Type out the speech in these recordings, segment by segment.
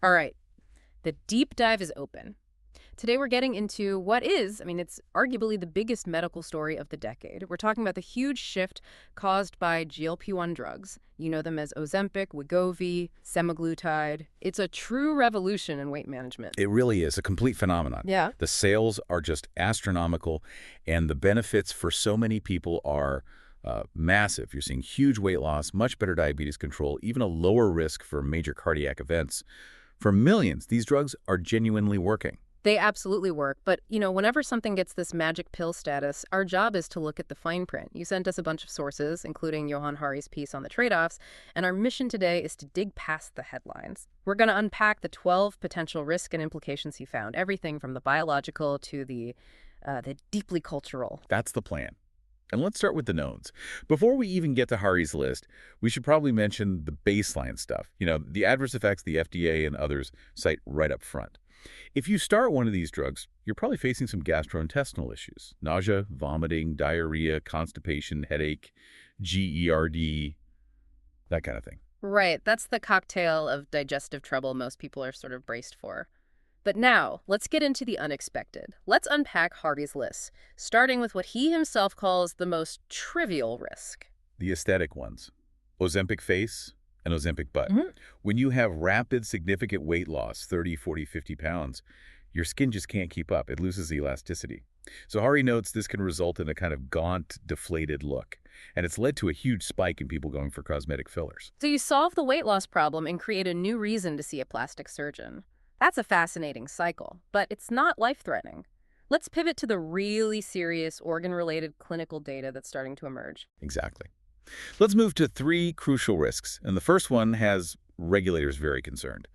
All right, the deep dive is open. Today we're getting into what is, it's arguably the biggest medical story of the decade. We're talking about the huge shift caused by GLP-1 drugs. You know them as Ozempic, Wegovy, semaglutide. It's a true revolution in weight management. It really is a complete phenomenon. Yeah. The sales are just astronomical, and the benefits for so many people are massive. You're seeing huge weight loss, much better diabetes control, even a lower risk for major cardiac events. For millions, these drugs are genuinely working. They absolutely work, but, whenever something gets this magic pill status, our job is to look at the fine print. You sent us a bunch of sources, including Johann Hari's piece on the trade-offs, and our mission today is to dig past the headlines. We're going to unpack the 12 potential risks and implications he found, everything from the biological to the deeply cultural. That's the plan. And let's start with the knowns. Before we even get to Hari's list, we should probably mention the baseline stuff. The adverse effects the FDA and others cite right up front. If you start one of these drugs, you're probably facing some gastrointestinal issues. Nausea, vomiting, diarrhea, constipation, headache, GERD, that kind of thing. Right, that's the cocktail of digestive trouble most people are sort of braced for. But now, let's get into the unexpected. Let's unpack Hari's list, starting with what he himself calls the most trivial risk. The aesthetic ones. Ozempic face and Ozempic butt. When you have rapid, significant weight loss, 30, 40, 50 pounds, your skin just can't keep up. It loses elasticity. So Hari notes this can result in a kind of gaunt, deflated look. And it's led to a huge spike in people going for cosmetic fillers. So you solve the weight loss problem and create a new reason to see a plastic surgeon. That's a fascinating cycle, but it's not life-threatening. Let's pivot to the really serious organ-related clinical data that's starting to emerge. Exactly. Let's move to 3 crucial risks, and the first one has regulators very concerned.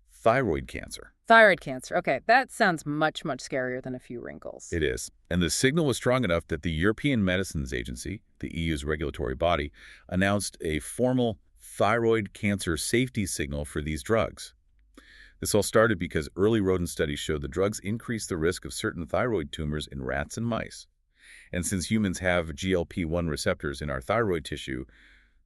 Thyroid cancer. Thyroid cancer. Okay, that sounds much, much scarier than a few wrinkles. It is. And the signal was strong enough that the European Medicines Agency, the EU's regulatory body, announced a formal thyroid cancer safety signal for these drugs. This all started because early rodent studies showed the drugs increase the risk of certain thyroid tumors in rats and mice. And since humans have GLP-1 receptors in our thyroid tissue,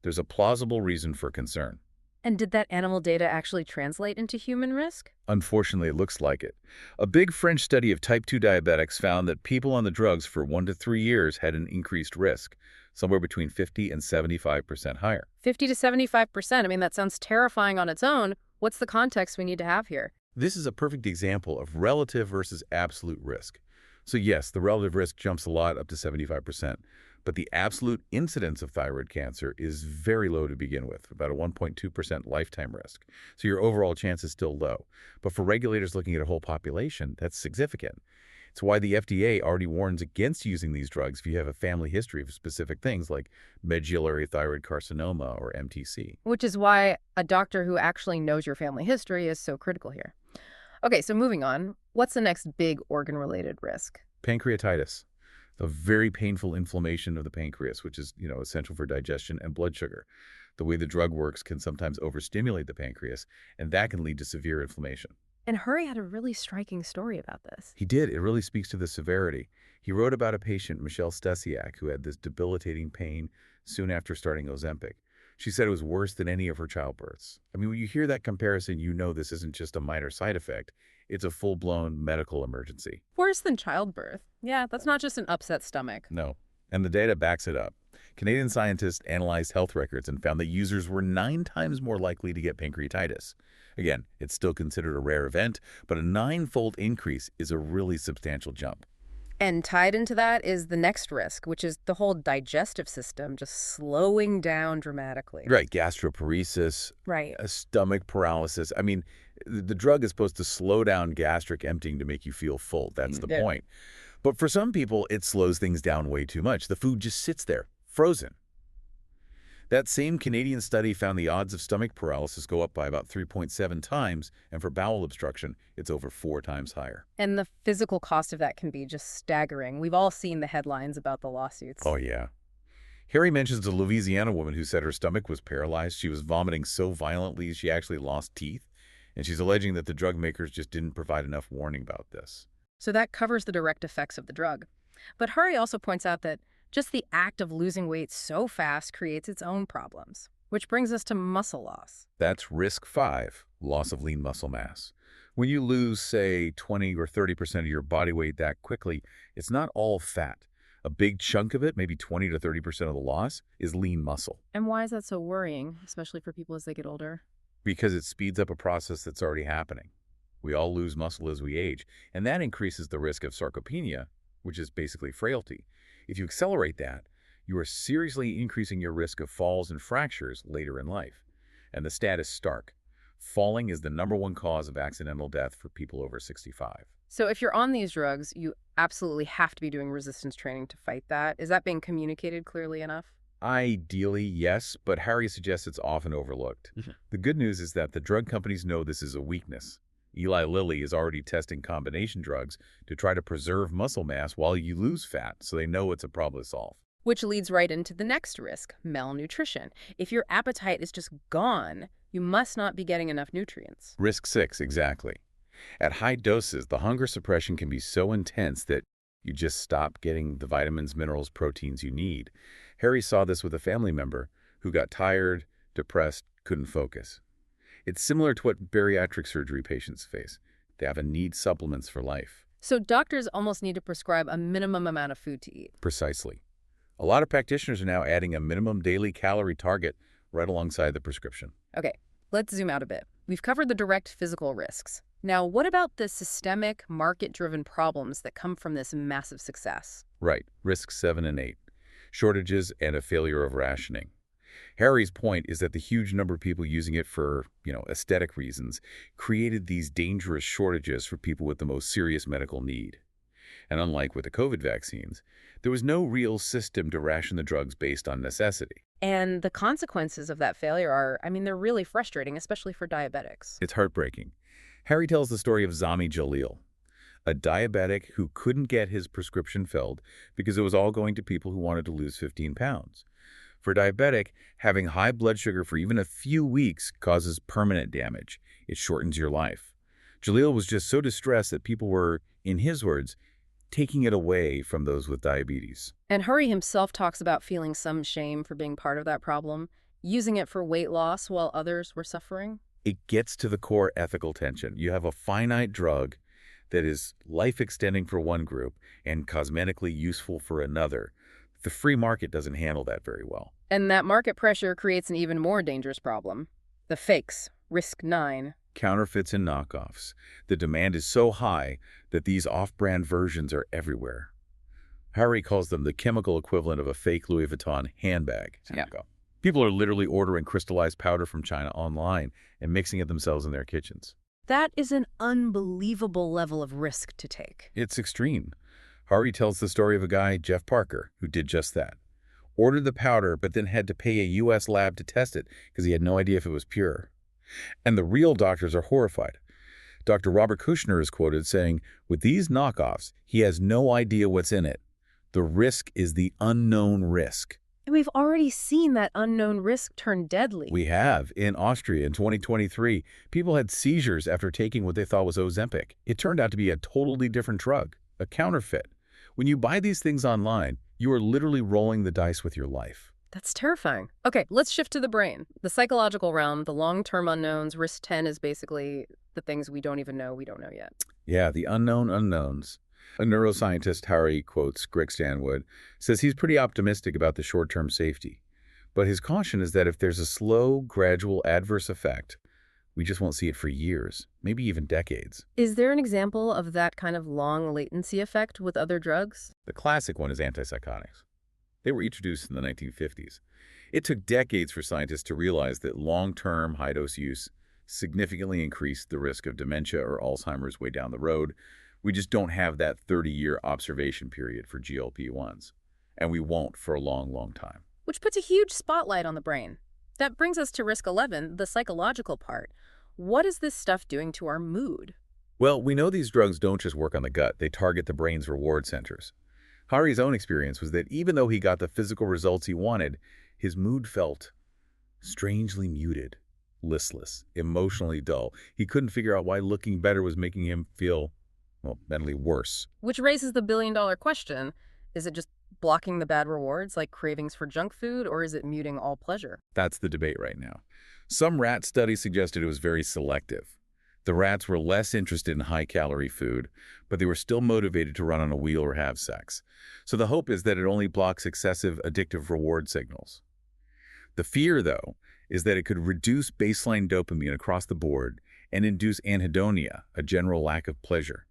there's a plausible reason for concern. And did that animal data actually translate into human risk? Unfortunately, it looks like it. A big French study of type 2 diabetics found that people on the drugs for 1 to 3 years had an increased risk, somewhere between 50 and 75% higher. 50 to 75%. That sounds terrifying on its own. What's the context we need to have here? This is a perfect example of relative versus absolute risk. So yes, the relative risk jumps a lot up to 75%, but the absolute incidence of thyroid cancer is very low to begin with, about a 1.2% lifetime risk. So your overall chance is still low. But for regulators looking at a whole population, that's significant. It's why the FDA already warns against using these drugs if you have a family history of specific things like medullary thyroid carcinoma or MTC. Which is why a doctor who actually knows your family history is so critical here. Okay, so moving on, what's the next big organ-related risk? Pancreatitis, the very painful inflammation of the pancreas, which is, essential for digestion and blood sugar. The way the drug works can sometimes overstimulate the pancreas, and that can lead to severe inflammation. And Hari had a really striking story about this. He did. It really speaks to the severity. He wrote about a patient, Michelle Stasiak, who had this debilitating pain soon after starting Ozempic. She said it was worse than any of her childbirths. When you hear that comparison, you know this isn't just a minor side effect. It's a full-blown medical emergency. Worse than childbirth. Yeah, that's not just an upset stomach. No, and the data backs it up. Canadian scientists analyzed health records and found that users were 9 times more likely to get pancreatitis. Again, it's still considered a rare event, but a 9-fold increase is a really substantial jump. And tied into that is the next risk, which is the whole digestive system just slowing down dramatically. Right, gastroparesis, right, stomach paralysis. The drug is supposed to slow down gastric emptying to make you feel full. That's the point. But for some people, it slows things down way too much. The food just sits there, frozen. That same Canadian study found the odds of stomach paralysis go up by about 3.7 times, and for bowel obstruction, it's over 4 times higher. And the physical cost of that can be just staggering. We've all seen the headlines about the lawsuits. Oh, yeah. Hari mentions a Louisiana woman who said her stomach was paralyzed. She was vomiting so violently she actually lost teeth, and she's alleging that the drug makers just didn't provide enough warning about this. So that covers the direct effects of the drug. But Hari also points out that just the act of losing weight so fast creates its own problems. Which brings us to muscle loss. That's risk 5, loss of lean muscle mass. When you lose, say, 20 or 30% of your body weight that quickly, it's not all fat. A big chunk of it, maybe 20 to 30% of the loss, is lean muscle And why is that so worrying, especially for people as they get older? because it speeds up a process that's already happening. We all lose muscle as we age, and that increases the risk of sarcopenia, which is basically frailty. If you accelerate that, you are seriously increasing your risk of falls and fractures later in life. And the stat is stark. Falling is the #1 cause of accidental death for people over 65. So if you're on these drugs, you absolutely have to be doing resistance training to fight that. Is that being communicated clearly enough? Ideally, yes, but Harry suggests it's often overlooked. The good news is that the drug companies know this is a weakness. Eli Lilly is already testing combination drugs to try to preserve muscle mass while you lose fat, so they know it's a problem to solve. Which leads right into the next risk, malnutrition. If your appetite is just gone, you must not be getting enough nutrients. Risk 6, exactly. At high doses, the hunger suppression can be so intense that you just stop getting the vitamins, minerals, proteins you need. Harry saw this with a family member who got tired, depressed, couldn't focus. It's similar to what bariatric surgery patients face. They often need supplements for life. So doctors almost need to prescribe a minimum amount of food to eat. Precisely. A lot of practitioners are now adding a minimum daily calorie target right alongside the prescription. Okay, let's zoom out a bit. We've covered the direct physical risks. Now, what about the systemic, market-driven problems that come from this massive success? Right. Risks 7 and 8. Shortages and a failure of rationing. Harry's point is that the huge number of people using it for, aesthetic reasons created these dangerous shortages for people with the most serious medical need. And unlike with the COVID vaccines, there was no real system to ration the drugs based on necessity. And the consequences of that failure are, they're really frustrating, especially for diabetics. It's heartbreaking. Harry tells the story of Zami Jalil, a diabetic who couldn't get his prescription filled because it was all going to people who wanted to lose 15 pounds. For a diabetic, having high blood sugar for even a few weeks causes permanent damage. It shortens your life. Jalil was just so distressed that people were, in his words, taking it away from those with diabetes. And Hari himself talks about feeling some shame for being part of that problem, using it for weight loss while others were suffering. It gets to the core ethical tension. You have a finite drug that is life-extending for one group and cosmetically useful for another. The free market doesn't handle that very well. And that market pressure creates an even more dangerous problem. The fakes, risk 9. Counterfeits and knockoffs. The demand is so high that these off-brand versions are everywhere. Harry calls them the chemical equivalent of a fake Louis Vuitton handbag. Yeah. People are literally ordering crystallized powder from China online and mixing it themselves in their kitchens. That is an unbelievable level of risk to take. It's extreme. Hari tells the story of a guy, Jeff Parker, who did just that. Ordered the powder, but then had to pay a U.S. lab to test it because he had no idea if it was pure. And the real doctors are horrified. Dr. Robert Kushner is quoted saying, with these knockoffs, he has no idea what's in it. The risk is the unknown risk. And we've already seen that unknown risk turn deadly. We have. In Austria in 2023, people had seizures after taking what they thought was Ozempic. It turned out to be a totally different drug, a counterfeit. When you buy these things online, you are literally rolling the dice with your life. That's terrifying. Okay, let's shift to the brain. The psychological realm, the long-term unknowns. Risk 10 is basically the things we don't even know we don't know yet. Yeah, the unknown unknowns. A neuroscientist, Hari quotes Greg Stanwood, says he's pretty optimistic about the short-term safety. But his caution is that if there's a slow, gradual adverse effect, we just won't see it for years, maybe even decades. Is there an example of that kind of long latency effect with other drugs? The classic one is antipsychotics. They were introduced in the 1950s. It took decades for scientists to realize that long-term high-dose use significantly increased the risk of dementia or Alzheimer's way down the road. We just don't have that 30-year observation period for GLP-1s. And we won't for a long, long time. Which puts a huge spotlight on the brain. That brings us to risk 11, the psychological part. What is this stuff doing to our mood? Well, we know these drugs don't just work on the gut. They target the brain's reward centers. Hari's own experience was that even though he got the physical results he wanted, his mood felt strangely muted, listless, emotionally dull. He couldn't figure out why looking better was making him feel, mentally worse. Which raises the billion-dollar question, is it just blocking the bad rewards, like cravings for junk food, or is it muting all pleasure? That's the debate right now. Some rat studies suggested it was very selective. The rats were less interested in high-calorie food, but they were still motivated to run on a wheel or have sex. So the hope is that it only blocks excessive addictive reward signals. The fear, though, is that it could reduce baseline dopamine across the board and induce anhedonia, a general lack of pleasure.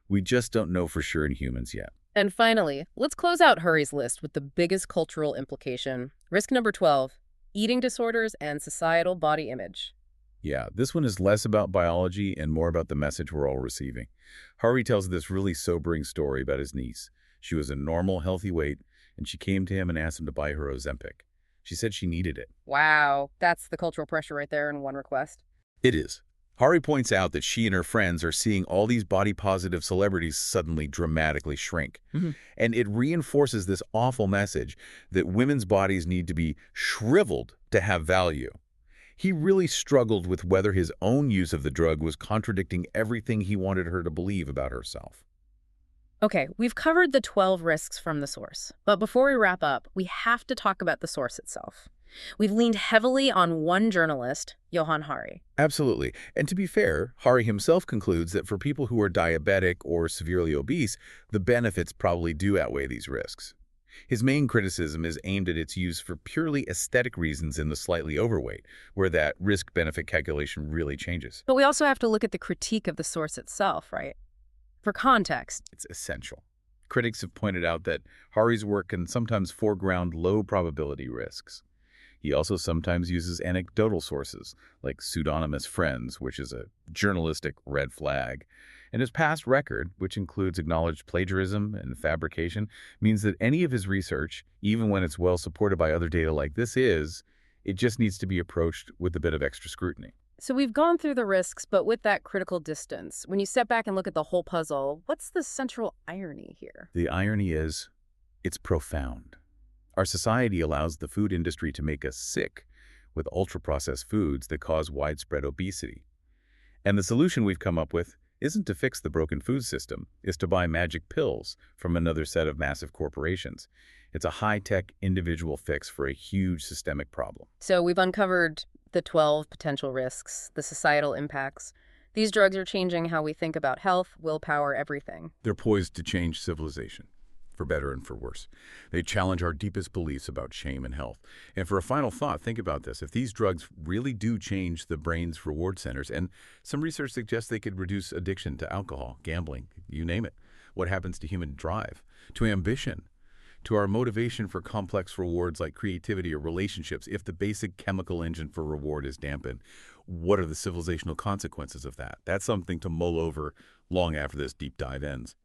We just don't know for sure in humans yet. And finally, let's close out Hurry's list with the biggest cultural implication. Risk number 12, eating disorders and societal body image. Yeah, this one is less about biology and more about the message we're all receiving. Hari tells this really sobering story about his niece. She was a normal, healthy weight, and she came to him and asked him to buy her Ozempic. She said she needed it. Wow, that's the cultural pressure right there in one request. It is. Hari points out that she and her friends are seeing all these body-positive celebrities suddenly dramatically shrink. And it reinforces this awful message that women's bodies need to be shriveled to have value. He really struggled with whether his own use of the drug was contradicting everything he wanted her to believe about herself. Okay, we've covered the 12 risks from the source. But before we wrap up, we have to talk about the source itself. We've leaned heavily on one journalist, Johann Hari. Absolutely. And to be fair, Hari himself concludes that for people who are diabetic or severely obese, the benefits probably do outweigh these risks. His main criticism is aimed at its use for purely aesthetic reasons in the slightly overweight, where that risk-benefit calculation really changes. But we also have to look at the critique of the source itself, right? For context. It's essential. Critics have pointed out that Hari's work can sometimes foreground low-probability risks. He also sometimes uses anecdotal sources, like pseudonymous friends, which is a journalistic red flag. And his past record, which includes acknowledged plagiarism and fabrication, means that any of his research, even when it's well supported by other data like this is, it just needs to be approached with a bit of extra scrutiny. So we've gone through the risks, but with that critical distance, when you step back and look at the whole puzzle, what's the central irony here? The irony is, it's profound. Our society allows the food industry to make us sick with ultra-processed foods that cause widespread obesity. And the solution we've come up with isn't to fix the broken food system, it's to buy magic pills from another set of massive corporations. It's a high-tech individual fix for a huge systemic problem. So we've uncovered the 12 potential risks, the societal impacts. These drugs are changing how we think about health, willpower, everything. They're poised to change civilization, for better and for worse. They challenge our deepest beliefs about shame and health. And for a final thought, think about this. If these drugs really do change the brain's reward centers, and some research suggests they could reduce addiction to alcohol, gambling, you name it, what happens to human drive, to ambition, to our motivation for complex rewards like creativity or relationships? If the basic chemical engine for reward is dampened, what are the civilizational consequences of that? That's something to mull over long after this deep dive ends.